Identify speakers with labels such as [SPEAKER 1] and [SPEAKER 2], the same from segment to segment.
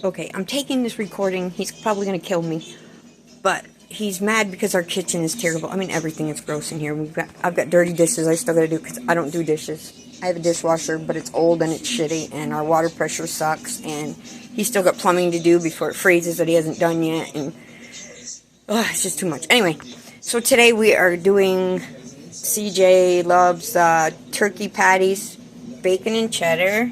[SPEAKER 1] Okay, I'm taking this recording. He's probably going to kill me. But he's mad because our kitchen is terrible. I mean, everything is gross in here. I've got dirty dishes I still got to do because I don't do dishes. I have a dishwasher, but it's old and it's shitty, and our water pressure sucks, and he's still got plumbing to do before it freezes that he hasn't done yet, and it's just too much. Anyway, so today we are doing CJ loves turkey patties, bacon and cheddar.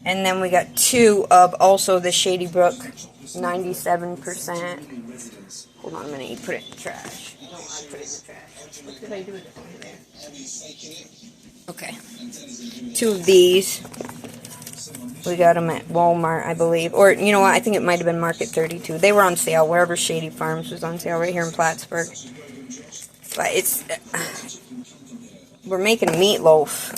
[SPEAKER 1] And then we got 2 of also the Shady Brook, 97%. Hold on a minute, you put it in the trash. No, I put it in the trash. What did I do with it over there? Okay. 2 of these. We got them at Walmart, I believe. Or, you know what, I think it might have been Market 32. They were on sale, wherever Shady Farms was on sale, right here in Plattsburgh. But it's... we're making meatloaf.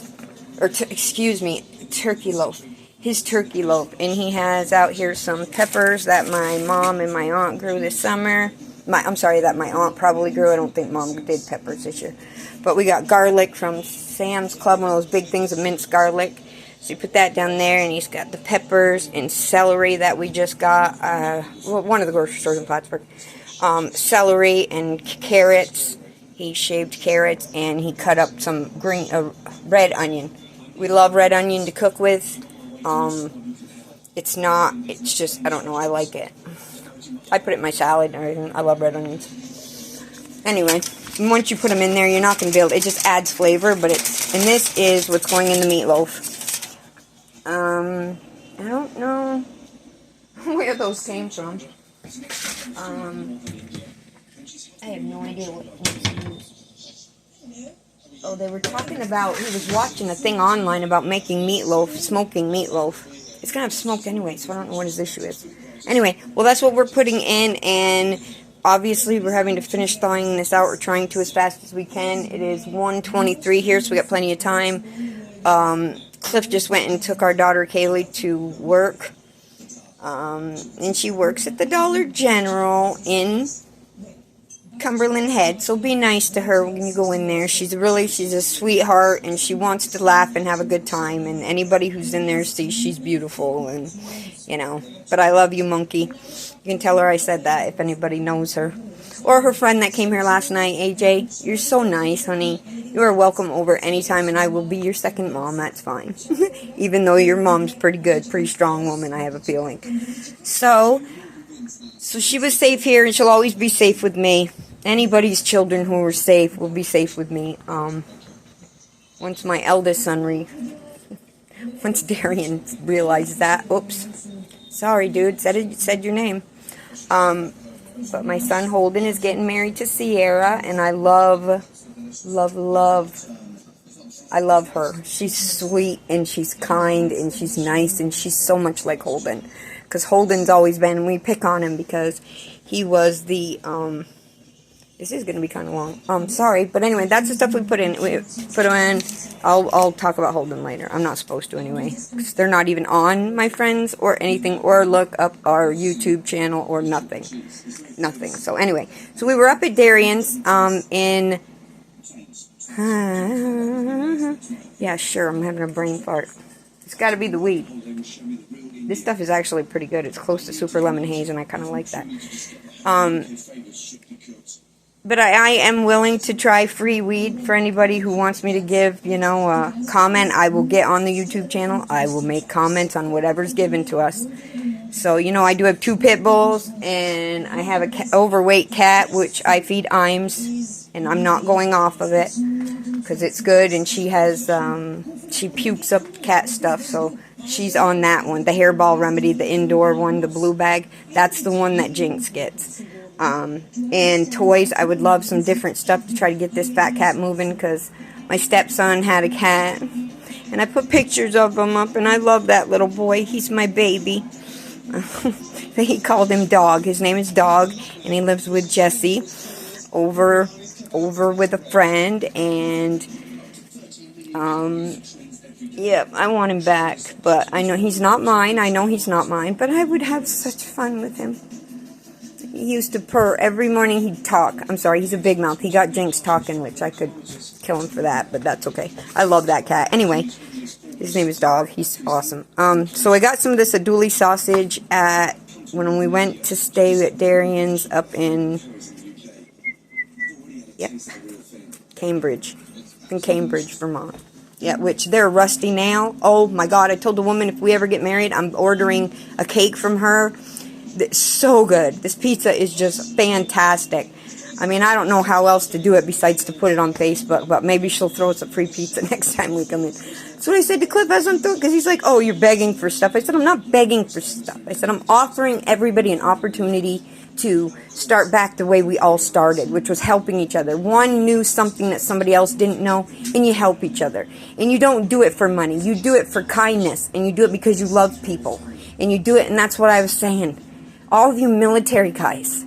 [SPEAKER 1] Or, excuse me, turkey loaf. His turkey loaf, and he has out here some peppers that my mom and my aunt grew this summer. I'm sorry, that my aunt probably grew. I don't think mom did peppers this year. But we got garlic from Sam's Club, one of those big things of minced garlic. So you put that down there, and he's got the peppers and celery that we just got. Well, one of the grocery stores in Plattsburgh. Celery and carrots. He shaved carrots, and he cut up some red onion. We love red onion to cook with. It's just, I don't know, I like it. I put it in my salad and everything. I love red onions. Anyway, once you put them in there, you're not going to be able to, it just adds flavor, and this is what's going in the meatloaf. I don't know where those came from. I have no idea what to use. Oh, they were talking about, he was watching a thing online about making meatloaf, smoking meatloaf. It's going to have smoke anyway, so I don't know what his issue is. Anyway, well, that's what we're putting in, and obviously we're having to finish thawing this out. We're trying to as fast as we can. It is 1:23 here, so we got plenty of time. Cliff just went and took our daughter Kaylee to work, and she works at the Dollar General in Cumberland Head, so be nice to her when you go in there. She's a sweetheart, and she wants to laugh and have a good time, and anybody who's in there sees she's beautiful, and, you know, but I love you, monkey. You can tell her I said that if anybody knows her. Or her friend that came here last night, AJ, you're so nice, honey. You are welcome over anytime, and I will be your second mom, that's fine. Even though your mom's pretty good, pretty strong woman, I have a feeling. So she was safe here, and she'll always be safe with me. Anybody's children who are safe will be safe with me. Once my eldest son once Darian realizes that, oops, sorry dude, said your name. But my son Holden is getting married to Sierra, and I love her. She's sweet, and she's kind, and she's nice, and she's so much like Holden. Because Holden's always been, we pick on him because he was the, this is going to be kind of long. Sorry, but anyway, that's the stuff we put in. We put them in. I'll talk about Holden later. I'm not supposed to anyway, because they're not even on my friends or anything, or look up our YouTube channel or nothing. Nothing. So anyway, so we were up at Darian's, yeah, sure, I'm having a brain fart. It's got to be the weed. This stuff is actually pretty good. It's close to Super Lemon Haze, and I kind of like that. But I am willing to try free weed for anybody who wants me to give, you know, a comment. I will get on the YouTube channel. I will make comments on whatever's given to us. So, you know, I do have 2 pit bulls, and I have an overweight cat, which I feed Imes, and I'm not going off of it, because it's good, and she has, she pukes up cat stuff, so she's on that one. The hairball remedy, the indoor one, the blue bag, that's the one that Jinx gets. And toys, I would love some different stuff to try to get this fat cat moving, because my stepson had a cat, and I put pictures of him up, and I love that little boy. He's my baby. He called him Dog. His name is Dog, and he lives with Jesse over with a friend, and yeah, I want him back, but I know he's not mine. But I would have such fun with him. He used to purr every morning. He'd talk. I'm sorry, he's a big mouth. He got Jinx talking, which I could kill him for that, but that's okay. I love that cat. Anyway, His name is Dog. He's awesome. So I got some of this Aduli sausage when we went to stay at Darian's up in, Cambridge. In Cambridge, Vermont. Yeah, which they're rusty now. Oh my God, I told the woman if we ever get married, I'm ordering a cake from her. It's so good. This pizza is just fantastic. I mean, I don't know how else to do it besides to put it on Facebook, but maybe she'll throw us a free pizza next time we come in. That's what I said to Cliff as I'm through, because he's like, oh, you're begging for stuff. I said, I'm not begging for stuff. I said, I'm offering everybody an opportunity to start back the way we all started, which was helping each other. One knew something that somebody else didn't know, and you help each other. And you don't do it for money. You do it for kindness, and you do it because you love people. And you do it, and that's what I was saying. All of you military guys,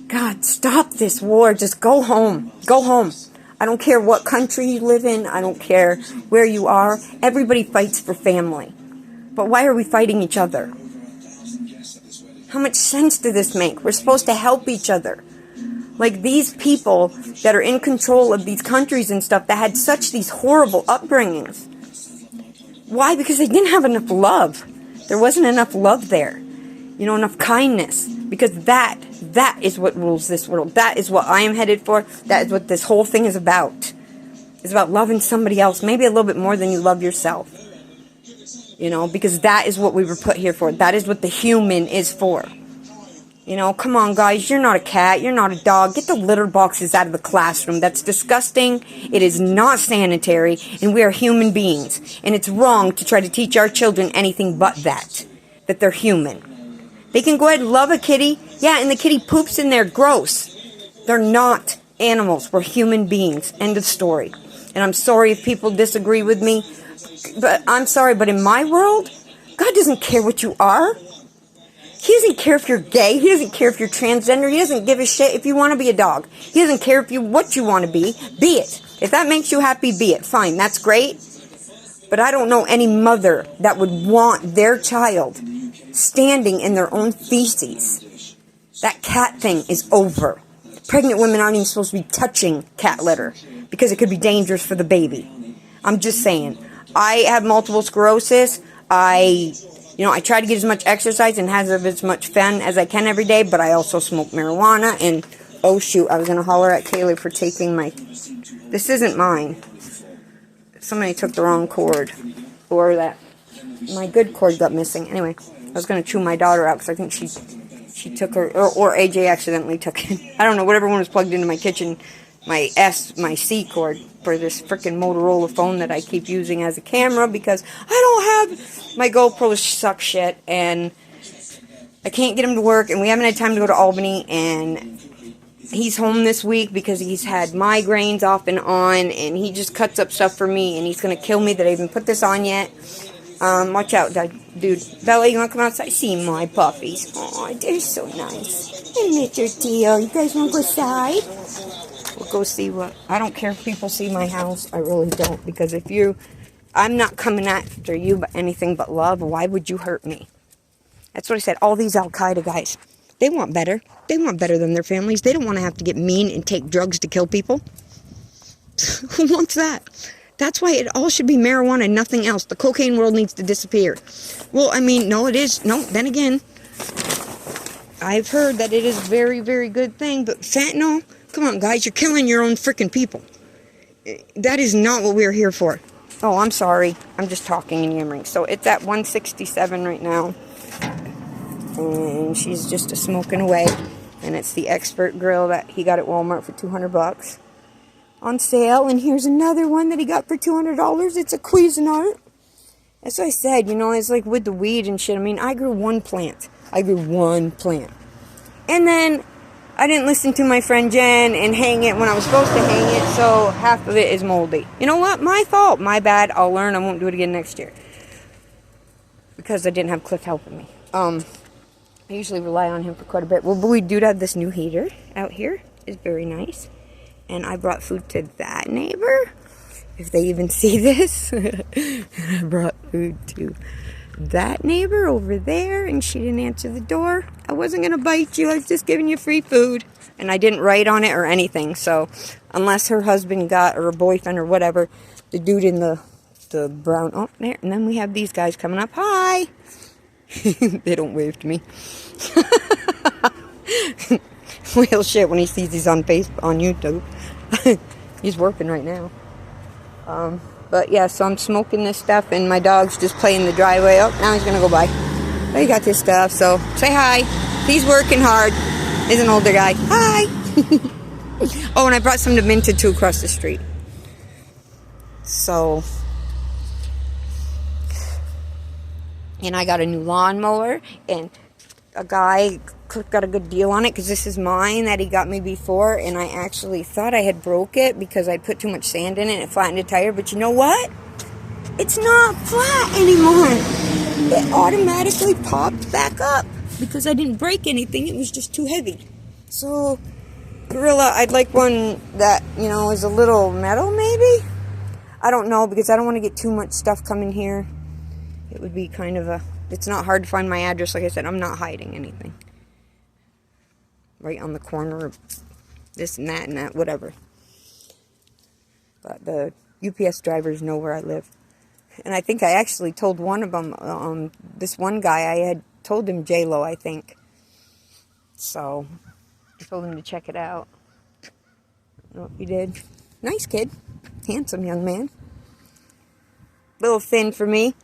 [SPEAKER 1] God, stop this war. Just go home. Go home. I don't care what country you live in. I don't care where you are. Everybody fights for family. But why are we fighting each other? How much sense does this make? We're supposed to help each other. Like these people that are in control of these countries and stuff that had such these horrible upbringings. Why? Because they didn't have enough love. There wasn't enough love there. You know, enough kindness. Because that is what rules this world. That is what I am headed for. That is what this whole thing is about. It's about loving somebody else. Maybe a little bit more than you love yourself. You know, because that is what we were put here for. That is what the human is for. You know, come on, guys. You're not a cat. You're not a dog. Get the litter boxes out of the classroom. That's disgusting. It is not sanitary. And we are human beings. And it's wrong to try to teach our children anything but that. That they're human. They can go ahead and love a kitty. Yeah, and the kitty poops in there. Gross. They're not animals. We're human beings. End of story. And I'm sorry if people disagree with me. But I'm sorry, but in my world, God doesn't care what you are. He doesn't care if you're gay. He doesn't care if you're transgender. He doesn't give a shit if you want to be a dog. He doesn't care if what you want to be. Be it. If that makes you happy, be it. Fine, that's great. But I don't know any mother that would want their child standing in their own feces. That cat thing is over. Pregnant women aren't even supposed to be touching cat litter because it could be dangerous for the baby. I'm just saying. I have multiple sclerosis. I try to get as much exercise and have as much fun as I can every day, but I also smoke marijuana. And, oh shoot, I was going to holler at Kaylee for taking my... This isn't mine. Somebody took the wrong cord. Or that... My good cord got missing. Anyway, I was going to chew my daughter out because I think she took her... Or AJ accidentally took it. I don't know, whatever one was plugged into my kitchen... my C cord for this freaking Motorola phone that I keep using as a camera because I don't have my GoPros suck shit and I can't get him to work and we haven't had time to go to Albany and he's home this week because he's had migraines off and on and he just cuts up stuff for me and he's going to kill me that I even put this on yet. Watch out, dude. Bella, you want to come outside? See my puppies. Aw, they're so nice. And Mr. Tio, you guys want to go outside? We'll go see what... I don't care if people see my house. I really don't. Because if you... I'm not coming after you but anything but love. Why would you hurt me? That's what I said. All these Al-Qaeda guys. They want better. They want better than their families. They don't want to have to get mean and take drugs to kill people. Who wants that? That's why it all should be marijuana and nothing else. The cocaine world needs to disappear. Well, I mean, no, it is. No, then again... I've heard that it is a very, very good thing. But fentanyl... Come on, guys, you're killing your own freaking people. That is not what we're here for. Oh, I'm sorry. I'm just talking and yammering. So it's at 167 right now. And she's just smoking away. And it's the Expert Grill that he got at Walmart for $200 on sale. And here's another one that he got for $200. It's a Cuisinart. That's what I said, you know, it's like with the weed and shit. I mean, I grew one plant. And then... I didn't listen to my friend Jen and hang it when I was supposed to hang it, so half of it is moldy. You know what? My fault. My bad. I'll learn. I won't do it again next year. Because I didn't have Cliff helping me. I usually rely on him for quite a bit. Well, but we do have this new heater out here. It's very nice. And I brought food to that neighbor. If they even see this. I brought food to that neighbor over there, and she didn't answer the door. I wasn't going to bite you. I was just giving you free food. And I didn't write on it or anything. So, unless her husband got, or her boyfriend or whatever, the dude in the the brown. Oh, there. And then we have these guys coming up. Hi. They don't wave to me. Well, shit, when he sees these on YouTube. He's working right now. But yeah, so I'm smoking this stuff, and my dog's just playing the driveway. Oh, now he's gonna go by. But he got this stuff, so say hi. He's working hard. He's an older guy. Hi. Oh, and I brought some to Minted too across the street. So, and I got a new lawnmower, and a guy got a good deal on it because this is mine that he got me before, and I actually thought I had broke it because I put too much sand in it and it flattened the tire. But you know what? It's not flat anymore. It automatically popped back up because I didn't break anything. It was just too heavy. So, Gorilla, I'd like one that, you know, is a little metal maybe? I don't know, because I don't want to get too much stuff coming here. It would be kind of a... It's not hard to find my address. Like I said, I'm not hiding anything. Right on the corner of this and that, whatever. But the UPS drivers know where I live. And I think I actually told one of them, this one guy, I had told him J-Lo, I think. So, I told him to check it out. Oh, he did. Nice kid. Handsome young man. Little thin for me.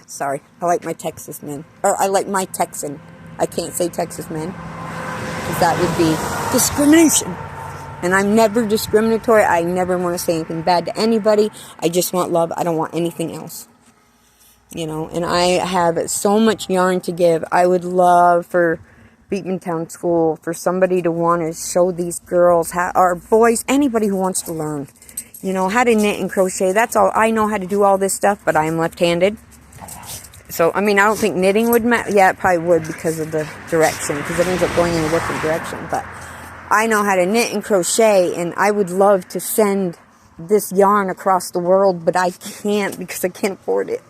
[SPEAKER 1] Sorry, I like my Texas men. Or I like my Texan. I can't say Texas men, because that would be discrimination. And I'm never discriminatory. I never want to say anything bad to anybody. I just want love. I don't want anything else. You know, and I have so much yarn to give. I would love for Beekmantown School, for somebody to want to show these girls, how, or boys, anybody who wants to learn, you know, how to knit and crochet. That's all. I know how to do all this stuff, but I am left-handed. So, I mean, I don't think knitting would matter. Yeah, it probably would because of the direction, because it ends up going in a different direction. But I know how to knit and crochet, and I would love to send this yarn across the world, but I can't because I can't afford it.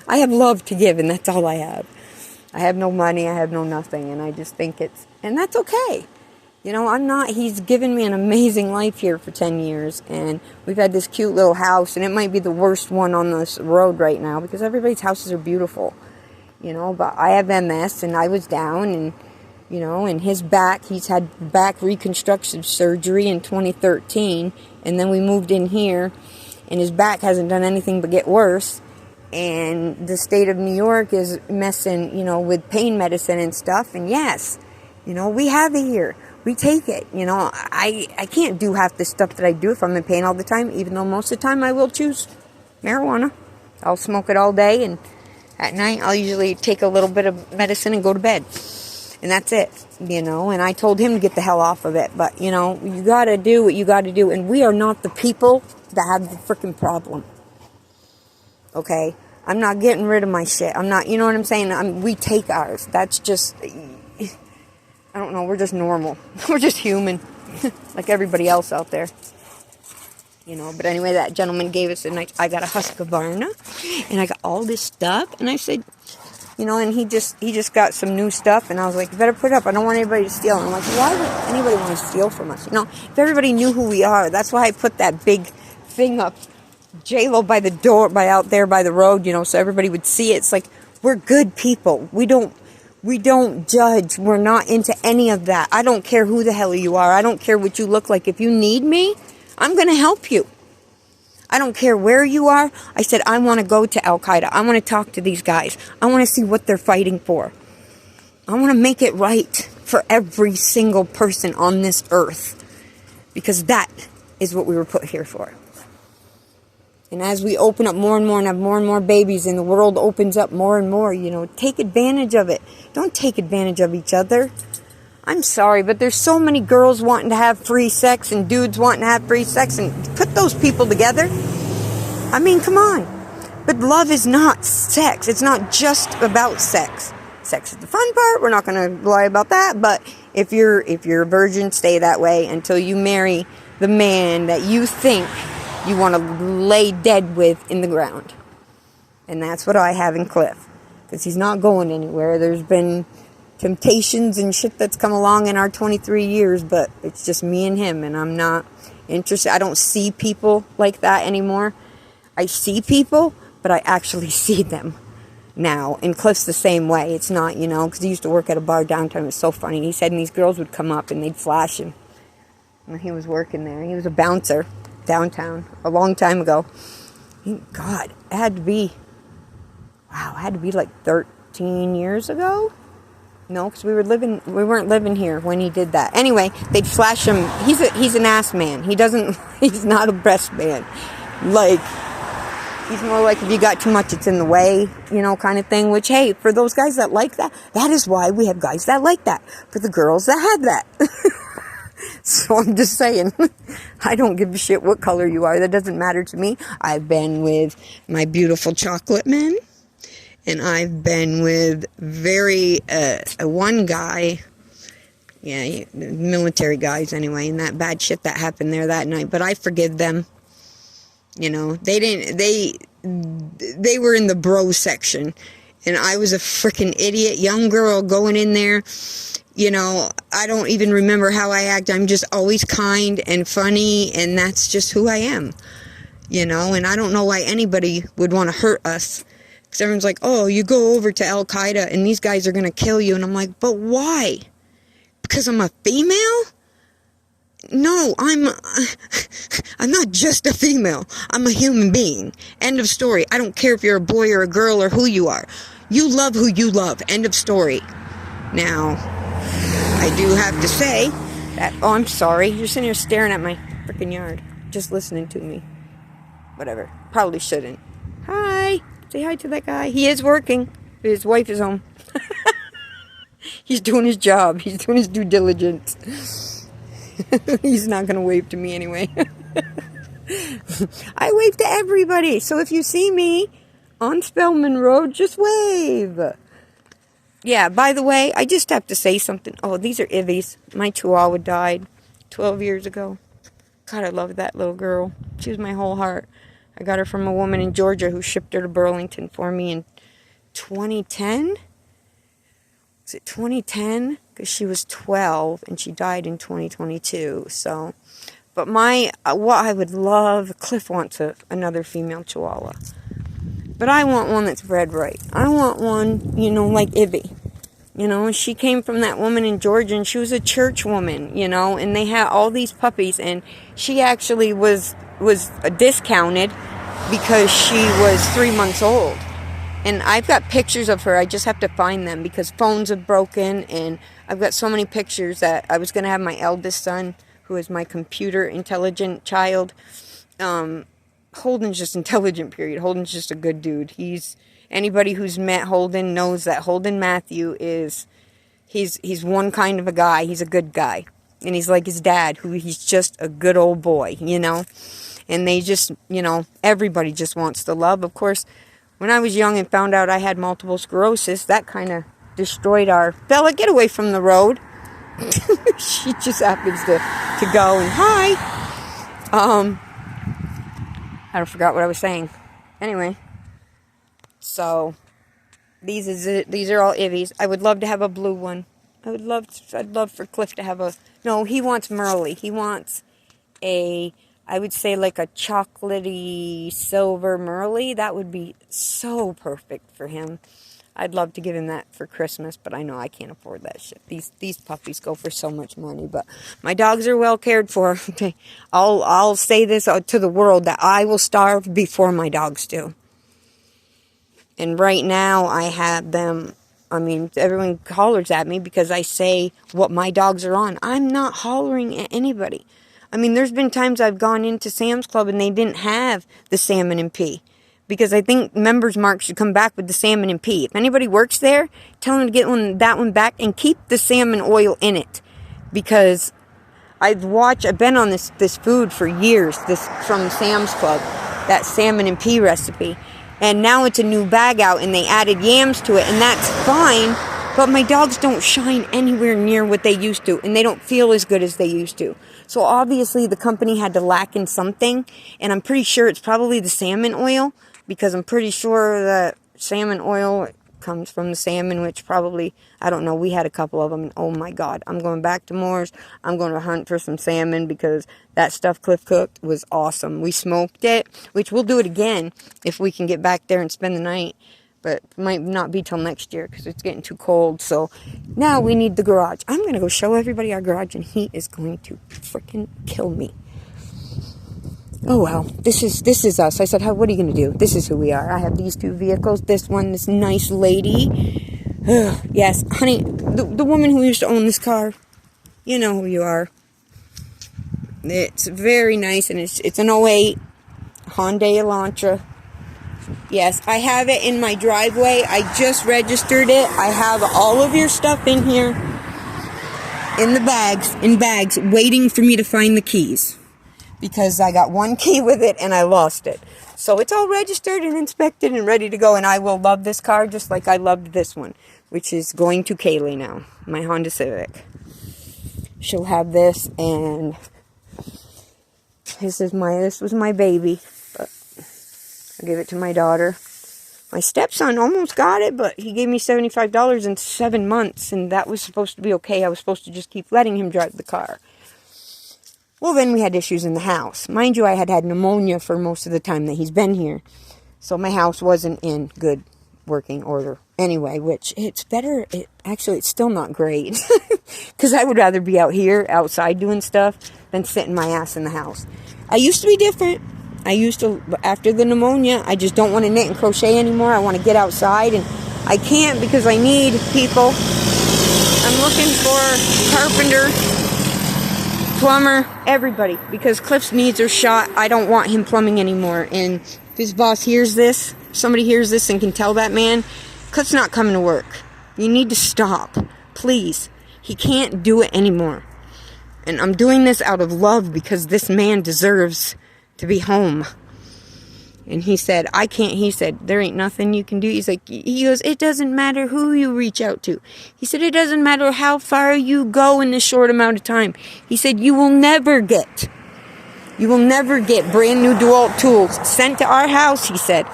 [SPEAKER 1] I have love to give, and that's all I have. I have no money, I have no nothing, and I just think it's, and that's okay. You know, he's given me an amazing life here for 10 years, and we've had this cute little house, and it might be the worst one on this road right now, because everybody's houses are beautiful, you know, but I have MS, and I was down, and, you know, and his back, he's had back reconstructive surgery in 2013, and then we moved in here, and his back hasn't done anything but get worse, and the state of New York is messing, you know, with pain medicine and stuff, and yes, you know, we have it here. We take it, you know. I can't do half the stuff that I do if I'm in pain all the time, even though most of the time I will choose marijuana. I'll smoke it all day, and at night I'll usually take a little bit of medicine and go to bed. And that's it, you know. And I told him to get the hell off of it. But, you know, you got to do what you got to do. And we are not the people that have the freaking problem. Okay? I'm not getting rid of my shit. I'm not, you know what I'm saying? We take ours. That's just... I don't know, we're just normal. We're just human. Like everybody else out there. You know, but anyway, that gentleman gave us I got a Husqvarna, and I got all this stuff, and I said, you know, and he just got some new stuff, and I was like, you better put it up, I don't want anybody to steal. And I'm like, why would anybody want to steal from us? You know, if everybody knew who we are, that's why I put that big thing up, J-Lo by the door, out there by the road, you know, so everybody would see it. It's like, we're good people. We don't judge. We're not into any of that. I don't care who the hell you are. I don't care what you look like. If you need me, I'm going to help you. I don't care where you are. I said, I want to go to Al-Qaeda. I want to talk to these guys. I want to see what they're fighting for. I want to make it right for every single person on this earth. Because that is what we were put here for. And as we open up more and more and have more and more babies and the world opens up more and more, you know, take advantage of it. Don't take advantage of each other. I'm sorry, but there's so many girls wanting to have free sex and dudes wanting to have free sex, and put those people together. I mean, come on. But love is not sex. It's not just about sex. Sex is the fun part. We're not going to lie about that. But if you're a virgin, stay that way until you marry the man that you think you want to lay dead with in the ground. And that's what I have in Cliff. Because he's not going anywhere. There's been temptations and shit that's come along in our 23 years, but it's just me and him, and I'm not interested. I don't see people like that anymore. I see people, but I actually see them now. And Cliff's the same way. It's not, you know, because he used to work at a bar downtown. It was so funny. He said, and these girls would come up and they'd flash him when he was working there. He was a bouncer downtown a long time ago. God, it had to be, wow, it had to be like 13 years ago. No, because we weren't living here when he did that. Anyway, they'd flash him. He's an ass man. He's not a breast man. Like, he's more like if you got too much, it's in the way, you know, kind of thing. Which, hey, for those guys that like that, that is why we have guys that like that. For the girls that have that. So I'm just saying, I don't give a shit what color you are. That doesn't matter to me. I've been with my beautiful chocolate men. And I've been with one guy, yeah, military guys anyway, and that bad shit that happened there that night. But I forgive them. You know, they were in the bro section. And I was a freaking idiot, young girl going in there. You know, I don't even remember how I act. I'm just always kind and funny, and that's just who I am. You know, and I don't know why anybody would want to hurt us. Because everyone's like, oh, you go over to Al-Qaeda and these guys are going to kill you. And I'm like, but why? Because I'm a female? No, I'm not just a female. I'm a human being. End of story. I don't care if you're a boy or a girl or who you are. You love who you love. End of story. Now, I do have to say that, oh, I'm sorry. You're sitting here staring at my freaking yard. Just listening to me. Whatever. Probably shouldn't. Hi. Say hi to that guy. He is working. His wife is home. He's doing his job. He's doing his due diligence. He's not going to wave to me anyway. I wave to everybody. So if you see me on Spellman Road, just wave. Yeah, by the way, I just have to say something. Oh, these are Ivies. My Chihuahua died 12 years ago. God, I love that little girl. She was my whole heart. I got her from a woman in Georgia who shipped her to Burlington for me in 2010. Was it 2010? Because she was 12 and she died in 2022. So, but what I would love, Cliff wants another female Chihuahua. But I want one that's bred right. I want one, you know, like Ivy. You know, she came from that woman in Georgia, and she was a church woman, you know, and they had all these puppies, and she actually was discounted because she was 3 months old. And I've got pictures of her. I just have to find them because phones have broken, and I've got so many pictures that I was going to have my eldest son, who is my computer intelligent child. Holden's just intelligent, period. Holden's just a good dude. Anybody who's met Holden knows that Holden Matthew he's one kind of a guy. He's a good guy. And he's like his dad, he's just a good old boy, you know. And they just, you know, everybody just wants the love. Of course, when I was young and found out I had multiple sclerosis, that kind of destroyed our... Bella, get away from the road. She just happens to go and hi. I forgot what I was saying. Anyway. So, these are all Ivies. I would love to have a blue one. I'd love for Cliff to have no, he wants Merle. He wants I would say like a chocolatey silver Merle. That would be so perfect for him. I'd love to give him that for Christmas, but I know I can't afford that shit. These puppies go for so much money, but my dogs are well cared for. I'll say this to the world that I will starve before my dogs do. And right now I have them, I mean, everyone hollers at me because I say what my dogs are on. I'm not hollering at anybody. I mean, there's been times I've gone into Sam's Club and they didn't have the salmon and pea. Because I think Members Mark should come back with the salmon and pea. If anybody works there, tell them to get that one back and keep the salmon oil in it. Because I've been on this food for years, from Sam's Club, that salmon and pea recipe. And now it's a new bag out and they added yams to it, and that's fine. But my dogs don't shine anywhere near what they used to, and they don't feel as good as they used to. So obviously the company had to lack in something, and I'm pretty sure it's probably the salmon oil. Because I'm pretty sure that salmon oil comes from the salmon, which probably, I don't know, we had a couple of them, and oh my God, I'm going back to Moore's. I'm going to hunt for some salmon, because that stuff Cliff cooked was awesome. We smoked it, which we'll do it again if we can get back there and spend the night, but it might not be till next year, because it's getting too cold. So now we need the garage. I'm going to go show everybody our garage, and he is going to freaking kill me. Oh well, this is us. I said, what are you going to do? This is who we are. I have these two vehicles. This one, this nice lady. Ugh, yes, honey, the woman who used to own this car. You know who you are. It's very nice, and it's an '08 Hyundai Elantra. Yes, I have it in my driveway. I just registered it. I have all of your stuff in here. In bags, waiting for me to find the keys. Because I got one key with it and I lost it. So it's all registered and inspected and ready to go. And I will love this car just like I loved this one, which is going to Kaylee now, my Honda Civic. She'll have this, and this was my baby. But I gave it to my daughter. My stepson almost got it, but he gave me $75 in 7 months, and that was supposed to be okay. I was supposed to just keep letting him drive the car. Well, then we had issues in the house. Mind you, I had pneumonia for most of the time that he's been here. So my house wasn't in good working order. Anyway, which it's better. Actually, it's still not great. Because I would rather be out here, outside doing stuff, than sitting my ass in the house. I used to be different. After the pneumonia, I just don't want to knit and crochet anymore. I want to get outside, and I can't because I need people. I'm looking for carpenter, plumber, everybody, because Cliff's needs are shot. I don't want him plumbing anymore. And if his boss hears this, somebody hears this and can tell that man, Cliff's not coming to work. You need to stop, please. He can't do it anymore. And I'm doing this out of love, because this man deserves to be home. And he said, I can't. He said, there ain't nothing you can do. He goes, it doesn't matter who you reach out to. He said, it doesn't matter how far you go in this short amount of time. He said, you will never get brand new DeWalt tools sent to our house, he said,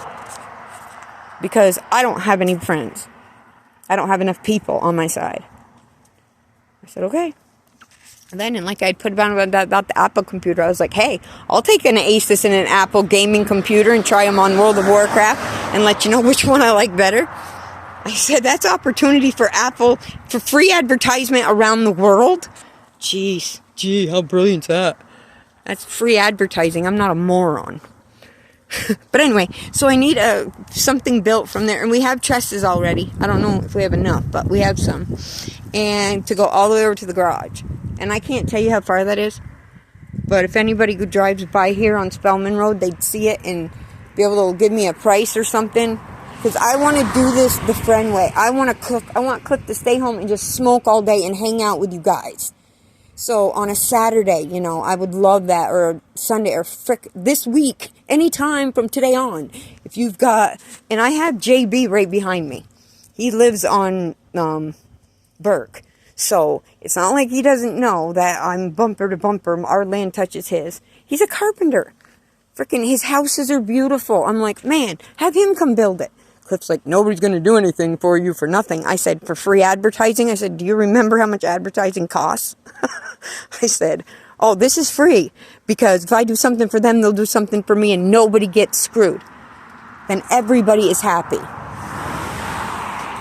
[SPEAKER 1] because I don't have any friends. I don't have enough people on my side. I said, okay. And then, like I'd put about the Apple computer, I was like, hey, I'll take an Asus and an Apple gaming computer and try them on World of Warcraft and let you know which one I like better. I said, that's opportunity for Apple, for free advertisement around the world. Gee, how brilliant's that? That's free advertising. I'm not a moron. But anyway, so I need something built from there. And we have trusses already. I don't know if we have enough, but we have some. And to go all the way over to the garage. And I can't tell you how far that is. But if anybody who drives by here on Spellman Road, they'd see it and be able to give me a price or something. Because I want to do this the friend way. I want to cook. I want Cliff to stay home and just smoke all day and hang out with you guys. So on a Saturday, I would love that. Or a Sunday, or this week, anytime from today on. If you've got, and I have JB right behind me. He lives on Burke. So it's not like he doesn't know that I'm bumper to bumper. Our land touches his. He's a carpenter. Freaking his houses are beautiful. I'm like, man, have him come build it. Cliff's like, nobody's going to do anything for you for nothing. I said, for free advertising? I said, do you remember how much advertising costs? I said, oh, this is free. Because if I do something for them, they'll do something for me, and nobody gets screwed. Then everybody is happy.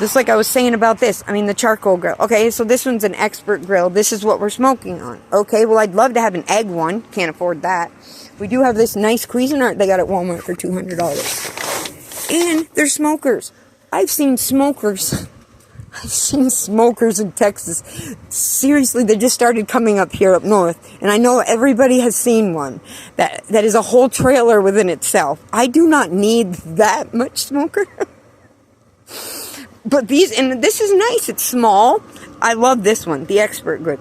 [SPEAKER 1] Just like I was saying about this. The charcoal grill. Okay, so this one's an expert grill. This is what we're smoking on. Okay, well, I'd love to have an egg one. Can't afford that. We do have this nice Cuisinart they got at Walmart for $200. And they're smokers. I've seen smokers in Texas. Seriously, they just started coming up here up north. And I know everybody has seen one. That is a whole trailer within itself. I do not need that much smoker. But this is nice. It's small. I love this one, the Expert Grill.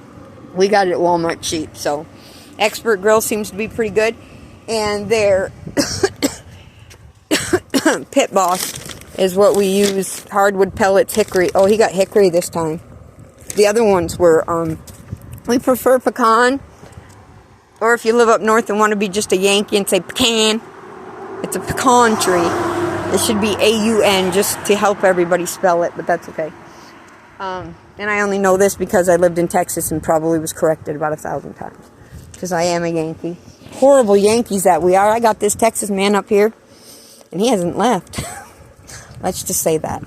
[SPEAKER 1] We got it at Walmart cheap, so Expert Grill seems to be pretty good. And their Pit Boss is what we use. Hardwood pellets, hickory. Oh, he got hickory this time. The other ones were, we prefer pecan. Or if you live up north and want to be just a Yankee and say pecan, it's a pecan tree. It should be A-U-N just to help everybody spell it, but that's okay. And I only know this because I lived in Texas and probably was corrected about 1,000 times. Because I am a Yankee. Horrible Yankees that we are. I got this Texas man up here, and he hasn't left. Let's just say that.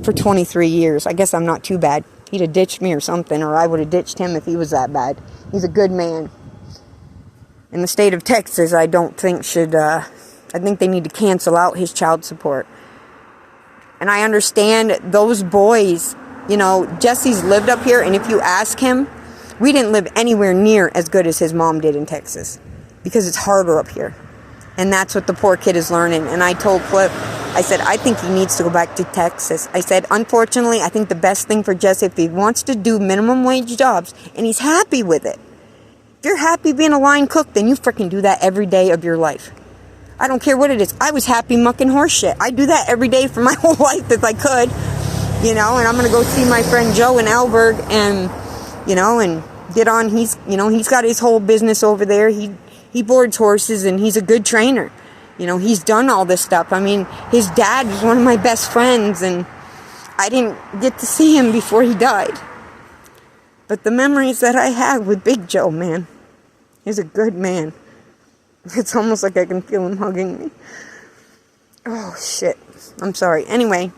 [SPEAKER 1] For 23 years. I guess I'm not too bad. He'd have ditched me or something, or I would have ditched him if he was that bad. He's a good man. In the state of Texas, I don't think should... I think they need to cancel out his child support. And I understand those boys, you know, Jesse's lived up here, and if you ask him, we didn't live anywhere near as good as his mom did in Texas. Because it's harder up here. And that's what the poor kid is learning. And I told Cliff, I said, I think he needs to go back to Texas. I said, unfortunately, I think the best thing for Jesse, if he wants to do minimum wage jobs, and he's happy with it. If you're happy being a line cook, then you freaking do that every day of your life. I don't care what it is. I was happy mucking horse shit. I do that every day for my whole life if I could. You know, and I'm going to go see my friend Joe in Alberg and, you know, and get on. He's got his whole business over there. He boards horses and he's a good trainer. You know, he's done all this stuff. I mean, his dad was one of my best friends and I didn't get to see him before he died. But the memories that I have with Big Joe, man, he's a good man. It's almost like I can feel him hugging me. Oh, shit. I'm sorry. Anyway,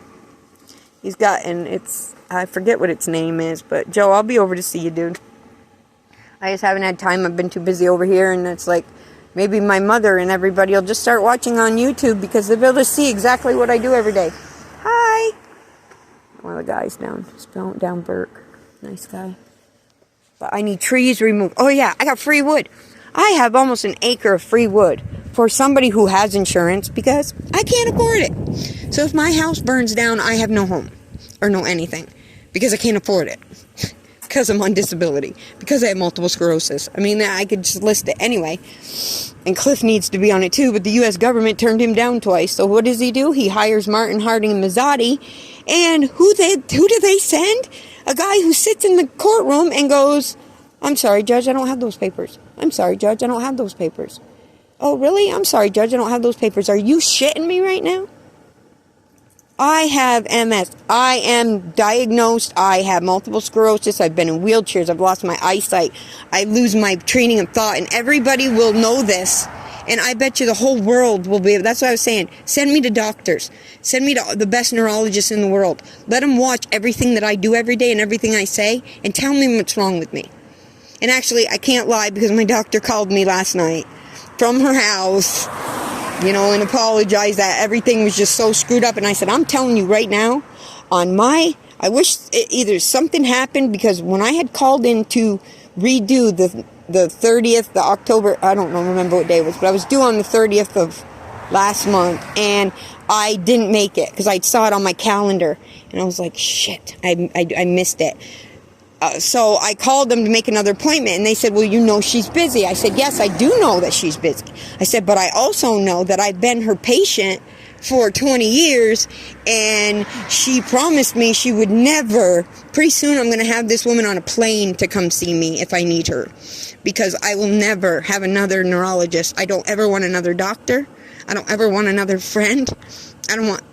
[SPEAKER 1] he's got, and I forget what its name is, but Joe, I'll be over to see you, dude. I just haven't had time. I've been too busy over here, and it's like, maybe my mother and everybody will just start watching on YouTube because they'll be able to see exactly what I do every day. Hi! One of the guys down Burke. Nice guy. But I need trees removed. Oh, yeah, I got free wood. I have almost an acre of free wood for somebody who has insurance because I can't afford it. So if my house burns down, I have no home or no anything because I can't afford it. Because I'm on disability. Because I have multiple sclerosis. I mean, I could just list it anyway. And Cliff needs to be on it too, but the U.S. government turned him down twice. So what does he do? He hires Martin Harding and Mazzotti. And who do they send? A guy who sits in the courtroom and goes, I'm sorry, Judge, I don't have those papers. I'm sorry, Judge, I don't have those papers. Oh, really? I'm sorry, Judge, I don't have those papers. Are you shitting me right now? I have MS. I am diagnosed. I have multiple sclerosis. I've been in wheelchairs. I've lost my eyesight. I lose my training of thought. And everybody will know this. And I bet you the whole world will be. That's what I was saying. Send me to doctors. Send me to the best neurologists in the world. Let them watch everything that I do every day and everything I say. And tell me what's wrong with me. And actually, I can't lie because my doctor called me last night from her house, you know, and apologized that everything was just so screwed up. And I said, I'm telling you right now, I wish either something happened because when I had called in to redo the 30th, the October, I don't remember what day it was, but I was due on the 30th of last month. And I didn't make it because I saw it on my calendar. And I was like, shit, I missed it. So I called them to make another appointment, and they said, well, you know she's busy. I said, yes, I do know that she's busy. I said, but I also know that I've been her patient for 20 years, and she promised me she would never, pretty soon I'm going to have this woman on a plane to come see me if I need her, because I will never have another neurologist. I don't ever want another doctor. I don't ever want another friend. I don't want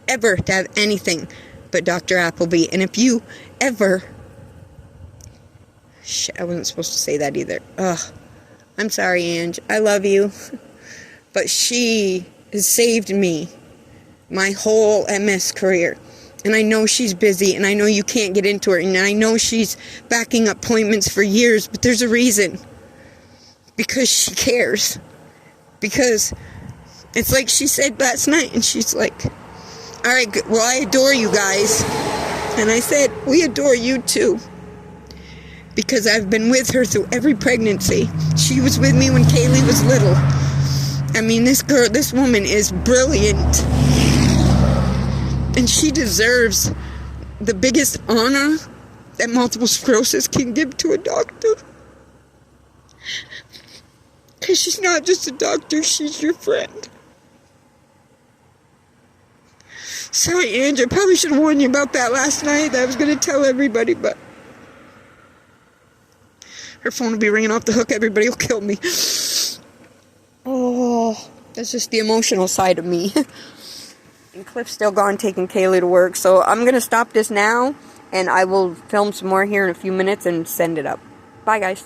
[SPEAKER 1] ever to have anything but Dr. Appleby, and if you ever... Shit, I wasn't supposed to say that either. Ugh. I'm sorry, Ange. I love you. But she has saved me my whole MS career. And I know she's busy, and I know you can't get into her, and I know she's backing up appointments for years, but there's a reason. Because she cares. Because it's like she said last night, and she's like, all right, well, I adore you guys. And I said, we adore you too. Because I've been with her through every pregnancy. She was with me when Kaylee was little. I mean, this woman is brilliant. And she deserves the biggest honor that multiple sclerosis can give to a doctor. Because she's not just a doctor, she's your friend. Sorry, Ange, I probably should have warned you about that last night. I was going to tell everybody, but... her phone will be ringing off the hook. Everybody will kill me. Oh, that's just the emotional side of me. And Cliff's still gone taking Kaylee to work, so I'm going to stop this now, and I will film some more here in a few minutes and send it up. Bye, guys.